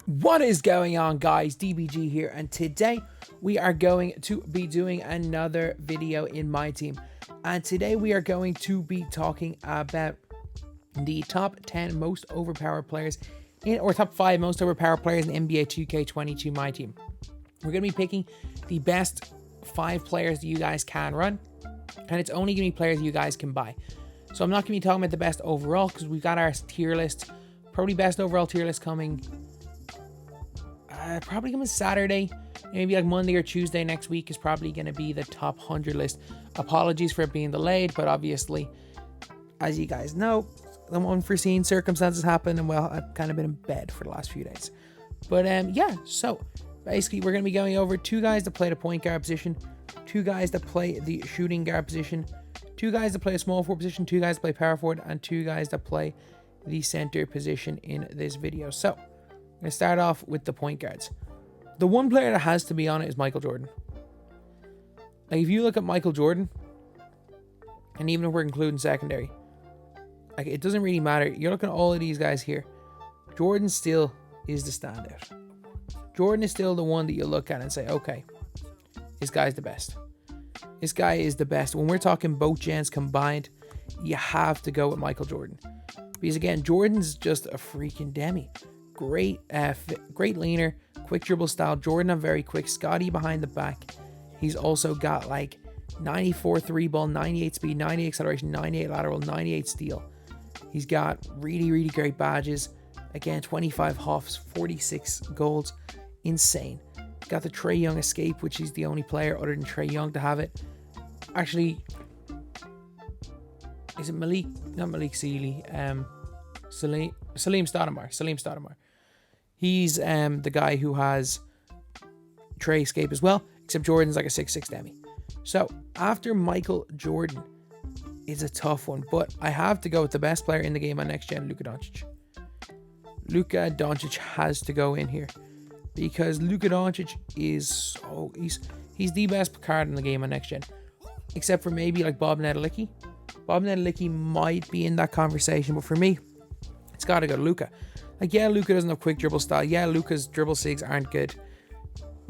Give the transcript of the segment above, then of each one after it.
What is going on, guys? DBG here, and today we are going to be doing another video in my team. And today we are going to be talking about the top 10 most overpowered players or top 5 most overpowered players in NBA 2K22 MyTEAM. We're going to be picking the best 5 players that you guys can run, and it's only going to be players you guys can buy. So I'm not going to be talking about the best overall because we've got our tier list, probably best overall tier list coming. Probably coming Saturday, maybe like Monday or Tuesday next week is probably going to be the top 100 list. Apologies for it being delayed, but obviously, as you guys know, some unforeseen circumstances happen, and well, I've kind of been in bed for the last few days. But yeah, so basically we're going to be going over 2 guys that play the point guard position, 2 guys that play the shooting guard position, 2 guys that play a small forward position, 2 guys that play power forward, and 2 guys that play the center position in this video. So I'm going to start off with the point guards. The one player that has to be on it is Michael Jordan. Like, if you look at Michael Jordan, and even if we're including secondary, like, it doesn't really matter. You're looking at all of these guys here. Jordan still is the standout. Jordan is still the one that you look at and say, okay, this guy's the best. This guy is the best. When we're talking both gens combined, you have to go with Michael Jordan. Because again, Jordan's just a freaking demi. Great leaner, quick dribble style. Jordan very quick. Scotty behind the back. He's also got like 94 3 ball, 98 speed, 98 acceleration, 98 lateral, 98 steal. He's got really great badges. Again, 25 huffs, 46 golds. Insane. Got the Trae Young escape, which is the only player other than Trae Young to have it. Actually, is it Malik? Not Malik Sealy. Salim Stoudemire. He's the guy who has Trae escape as well, except Jordan's like a 6'6" demi. So after Michael Jordan is a tough one, but I have to go with the best player in the game on next gen, Luca Doncic. Luca Doncic has to go in here because Luca Doncic is he's the best card in the game on next gen, except for maybe like Bob Nedelicki. Bob Nedelicki might be in that conversation, but for me, it's got to go to Luca. Like, yeah, Luca doesn't have quick dribble style. Yeah, Luca's dribble sigs aren't good.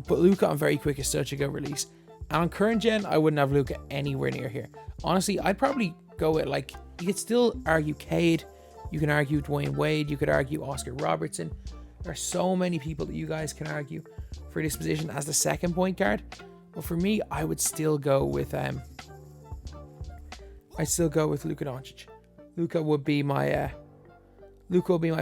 But Luca on very quick is such a good release. And on current gen, I wouldn't have Luca anywhere near here. Honestly, I'd probably go with, like, you could still argue Cade. You can argue Dwayne Wade. You could argue Oscar Robertson. There are so many people that you guys can argue for this position as the second point guard. But for me, I would still go with Luca Doncic. Luca will be my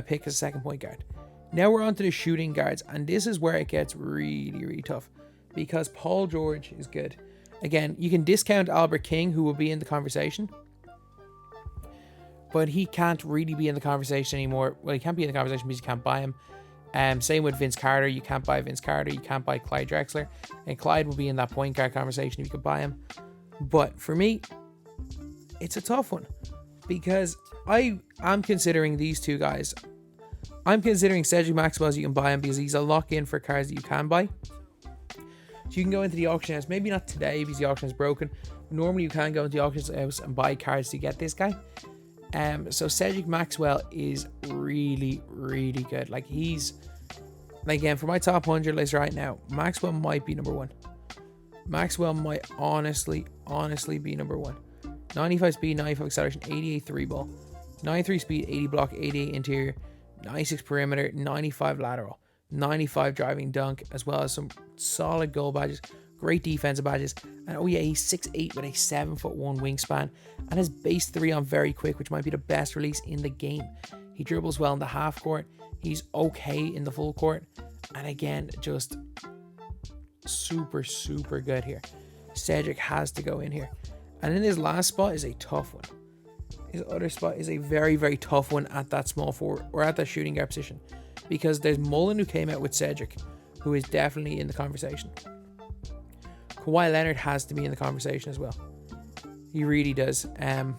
pick as a second point guard. Now we're on to the shooting guards, and this is where it gets really tough because Paul George is good. Again, you can discount Albert King, who will be in the conversation, but he can't really be in the conversation anymore. Well, he can't be in the conversation because you can't buy him. Same with Vince Carter. You can't buy Vince Carter. You can't buy Clyde Drexler, and Clyde will be in that point guard conversation if you could buy him. But for me, it's a tough one because I'm considering these 2 guys. I'm considering Cedric Maxwell as you can buy him because he's a lock-in for cards that you can buy. So you can go into the auction house. Maybe not today because the auction is broken. Normally you can go into the auction house and buy cards to get this guy. So Cedric Maxwell is really good. Like, he's, again, for my top 100 list right now, Maxwell might be number 1. Maxwell might honestly be number 1. 95 speed, 95 acceleration, 88 3 ball, 93 speed, 80 block, 88 interior, 96 perimeter, 95 lateral, 95 driving dunk, as well as some solid goal badges, great defensive badges. And oh yeah, he's 6'8" with a 7'1" wingspan, and his base 3 on very quick, which might be the best release in the game. He dribbles well in the half court. He's okay in the full court, and again, just super good here. Cedric has to go in here. And then his last spot is a tough one. His other spot is a very tough one at that small forward or at that shooting guard position, because there's Mullen, who came out with Cedric, who is definitely in the conversation. Kawhi Leonard has to be in the conversation as well. He really does. And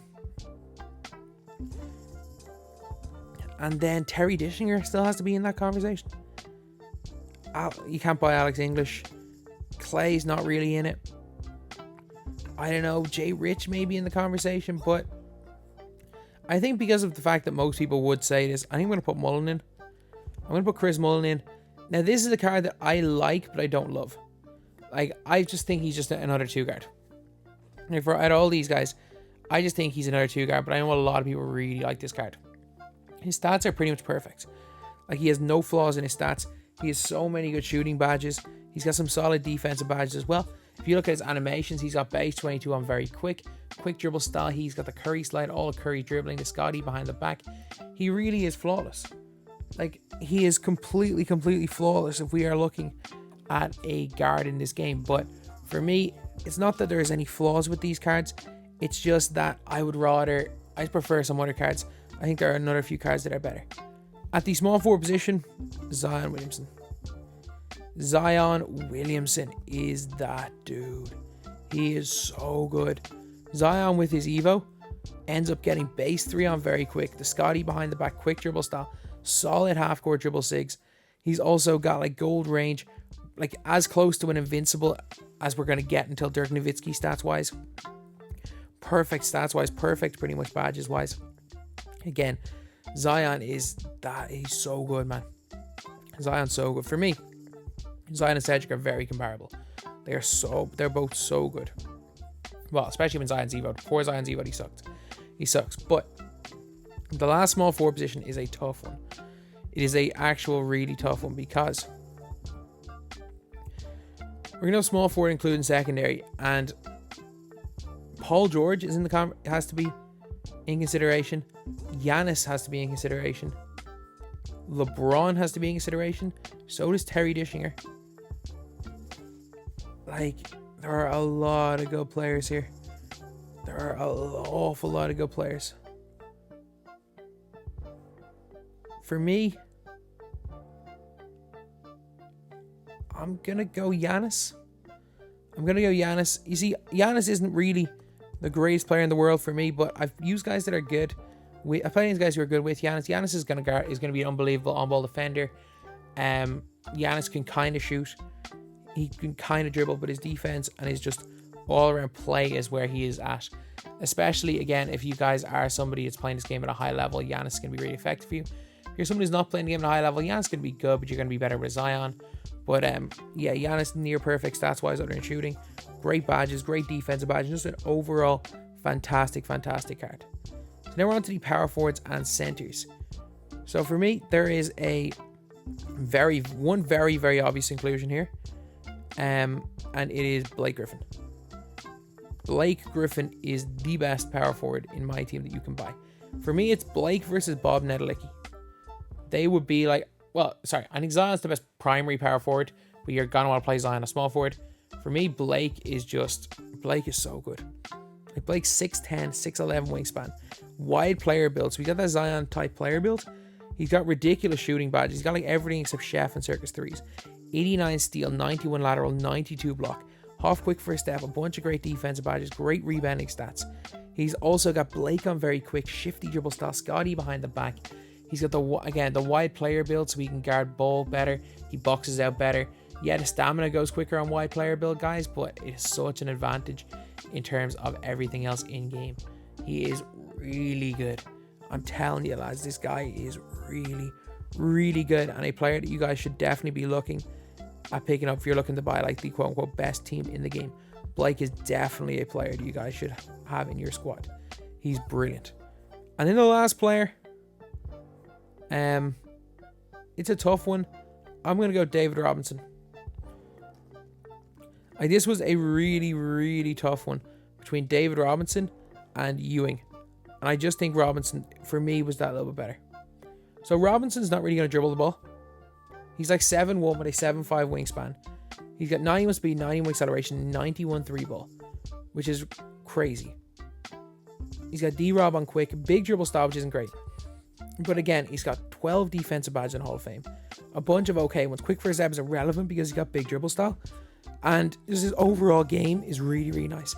then Terry Dishinger still has to be in that conversation. You can't buy Alex English. Clay's not really in it. I don't know, Jay Rich may be in the conversation, but I think because of the fact that most people would say this, I think I'm going to put Mullen in. I'm going to put Chris Mullen in. Now, this is a card that I like, but I don't love. Like, I just think he's just another 2-guard. And for out of all these guys, I just think he's another 2-guard, but I know a lot of people really like this card. His stats are pretty much perfect. Like, he has no flaws in his stats. He has so many good shooting badges. He's got some solid defensive badges as well. If you look at his animations, he's got base 22 on very quick dribble style. He's got the Curry slide, all Curry dribbling, the Scotty behind the back. He really is flawless. Like, he is completely flawless if we are looking at a guard in this game. But for me, it's not that there's any flaws with these cards. It's just that I prefer some other cards. I think there are another few cards that are better. At the small forward position, Zion Williamson. Zion Williamson is that dude. He is so good. Zion with his Evo ends up getting base 3 on very quick. The Scotty behind the back, quick dribble style. Solid half-court dribble sigs. He's also got like gold range. Like as close to an invincible as we're going to get until Dirk Nowitzki stats-wise. Perfect stats-wise. Perfect pretty much badges-wise. Again, Zion is that. He's so good, man. Zion's so good. For me, Zion and Cedric are very comparable. They're both so good. Well, especially when Zion's Evo. Before Zion's Evo, he sucks. But the last small forward position is a tough one. It is a actual really tough one because we're gonna have small forward including secondary, and Paul George is has to be in consideration. Giannis has to be in consideration. LeBron has to be in consideration. So does Terry Dishinger. Like, there are a lot of good players here. There are an awful lot of good players. For me, I'm going to go Giannis. You see, Giannis isn't really the greatest player in the world for me, but I've used guys that are good. I've played against guys who are good with Giannis. Giannis is going to be an unbelievable on-ball defender. Giannis can kind of shoot. He can kind of dribble, but his defense and his just all-around play is where he is at. Especially, again, if you guys are somebody that's playing this game at a high level, Giannis can be really effective for you. If you're somebody who's not playing the game at a high level, Giannis can be good, but you're going to be better with Zion. But yeah, Giannis near perfect stats-wise other than shooting. Great badges, great defensive badges. Just an overall fantastic card. So now we're on to the power forwards and centers. So for me, there is one very obvious inclusion here. And it is Blake Griffin. Blake Griffin is the best power forward in my team that you can buy. For me, it's Blake versus Bob Nedelicki. They would be like, I think Zion's the best primary power forward, but you're gonna want to play Zion a small forward. For me, Blake is so good. Like, Blake's 6'10", 6'11" wingspan, wide player build. So we got that Zion type player build. He's got ridiculous shooting badges. He's got like everything except Chef and Circus 3s. 89 steal, 91 lateral, 92 block. Half quick first step, a bunch of great defensive badges, great rebounding stats. He's also got Blake on very quick, shifty dribble style, Scotty behind the back. He's got the wide player build so he can guard ball better. He boxes out better. Yeah, the stamina goes quicker on wide player build, guys, but it is such an advantage in terms of everything else in game. He is really good. I'm telling you, lads, this guy is really good, and a player that you guys should definitely be looking at picking up if you're looking to buy like the quote-unquote best team in the game. Blake is definitely a player that you guys should have in your squad. He's brilliant. And then the last player, it's a tough one. I'm going to go David Robinson. This was a really tough one between David Robinson and Ewing. And I just think Robinson, for me, was that little bit better. So Robinson's not really going to dribble the ball. He's like 7'1" with a 7'5" wingspan. He's got 91 speed, 91 acceleration, 91 3 ball, which is crazy. He's got D-Rob on quick, big dribble style, which isn't great. But again, he's got 12 defensive badges in Hall of Fame. A bunch of okay ones. Quick first step is irrelevant because he's got big dribble style. And his overall game is really nice.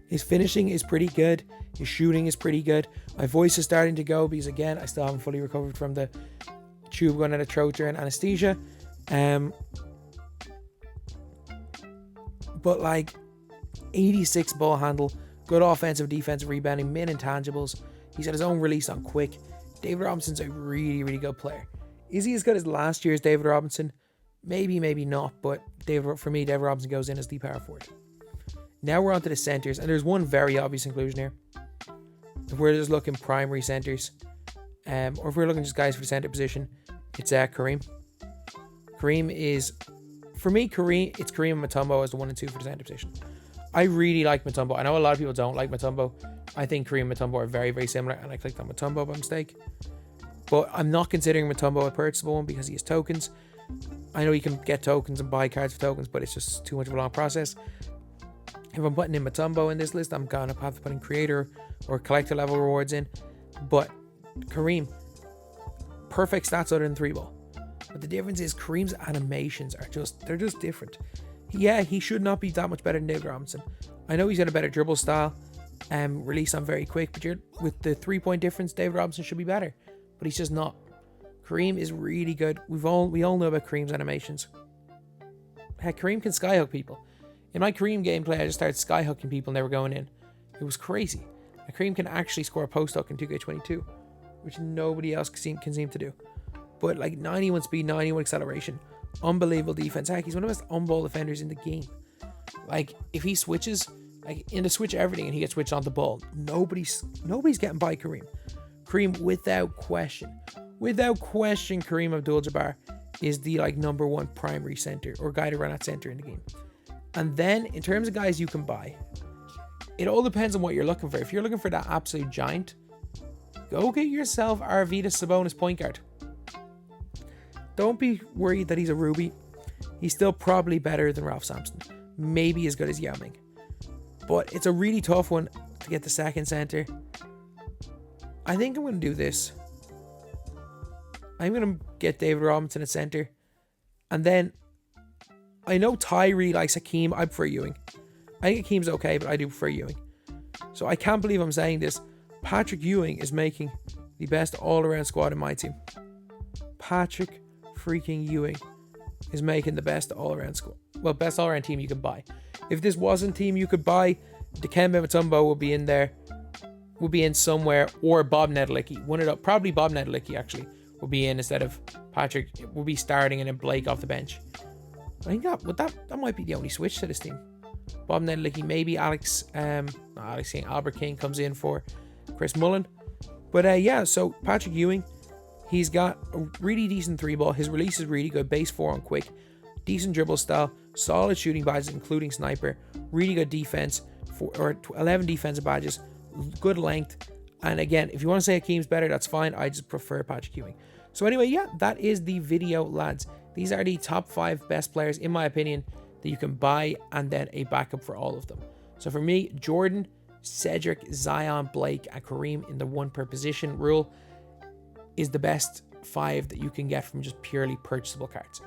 His finishing is pretty good. His shooting is pretty good. My voice is starting to go because, again, I still haven't fully recovered from the tube going out of throat during anesthesia. But like 86 ball handle, good offensive, defensive rebounding, mid intangibles. He's got his own release on quick. David Robinson's a really good player. Is he as good as last year's David Robinson? Maybe, maybe not, but for me, David Robinson goes in as the power forward. Now we're on to the centers, and there's one very obvious inclusion here. If we're just looking primary centers, or if we're looking just guys for the center position, it's Kareem. Kareem is, for me, it's Kareem and Mutombo as the 1 and 2 for the center position. I really like Mutombo. I know a lot of people don't like Mutombo. I think Kareem and Mutombo are very, very similar, and I clicked on Mutombo by mistake. But I'm not considering Mutombo a purchasable one because he has tokens. I know you can get tokens and buy cards for tokens, but it's just too much of a long process. If I'm putting in Mutombo in this list, I'm going to have to put in creator or collector level rewards in. But Kareem, perfect stats other than 3-ball. But the difference is Kareem's animations are they're just different. Yeah, he should not be that much better than David Robinson. I know he's got a better dribble style, release on very quick, but with the 3-point difference, David Robinson should be better. But he's just not. Kareem is really good. We all know about Kareem's animations. Heck, Kareem can skyhook people. In my Kareem gameplay, I just started skyhooking people and they were going in. It was crazy. And Kareem can actually score a post hook in 2K22, which nobody else can seem to do. But like 91 speed, 91 acceleration, unbelievable defense. Heck, he's one of the best on-ball defenders in the game. Like if he switches, like in the switch everything, and he gets switched on the ball, nobody's getting by Kareem. Kareem, without question, Kareem Abdul-Jabbar is the number 1 primary center or guy to run at center in the game. And then in terms of guys you can buy, it all depends on what you're looking for. If you're looking for that absolute giant, go get yourself Arvydas Sabonis point guard. Don't be worried that he's a Ruby. He's still probably better than Ralph Sampson. Maybe as good as Yao Ming. But it's a really tough one to get the second center. I think I'm going to do this. I'm going to get David Robinson at center. And then, I know Ty really likes Hakeem. I prefer Ewing. I think Hakeem's okay, but I do prefer Ewing. So I can't believe I'm saying this. Patrick Ewing is making the best all-around squad in my team. Patrick freaking Ewing is making the best all-around squad. Well, best all-around team you can buy. If this wasn't team you could buy, Dikembe Mutombo will be in there. Will be in somewhere, or Bob Nedelicki. One of the, probably Bob Nedelicki actually will be in instead of Patrick. Will be starting and then Blake off the bench. I think that might be the only switch to this team. Bob Nedelicki, maybe Albert King comes in for Chris Mullen. But yeah, so Patrick Ewing, he's got a really decent 3-ball. His release is really good, base 4 on quick, decent dribble style, solid shooting badges including sniper, really good defense, 11 defensive badges, good length. And again, if you want to say Hakeem's better, that's fine. I just prefer Patrick Ewing. So anyway, yeah, that is the video, lads. These are the top 5 best players, in my opinion, that you can buy, and then a backup for all of them. So for me, Jordan, Cedric, Zion, Blake, and Kareem in the 1 per position rule is the best 5 that you can get from just purely purchasable cards.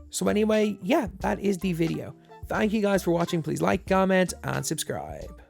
So anyway, yeah, that is the video. Thank you guys for watching. Please like, comment, and subscribe.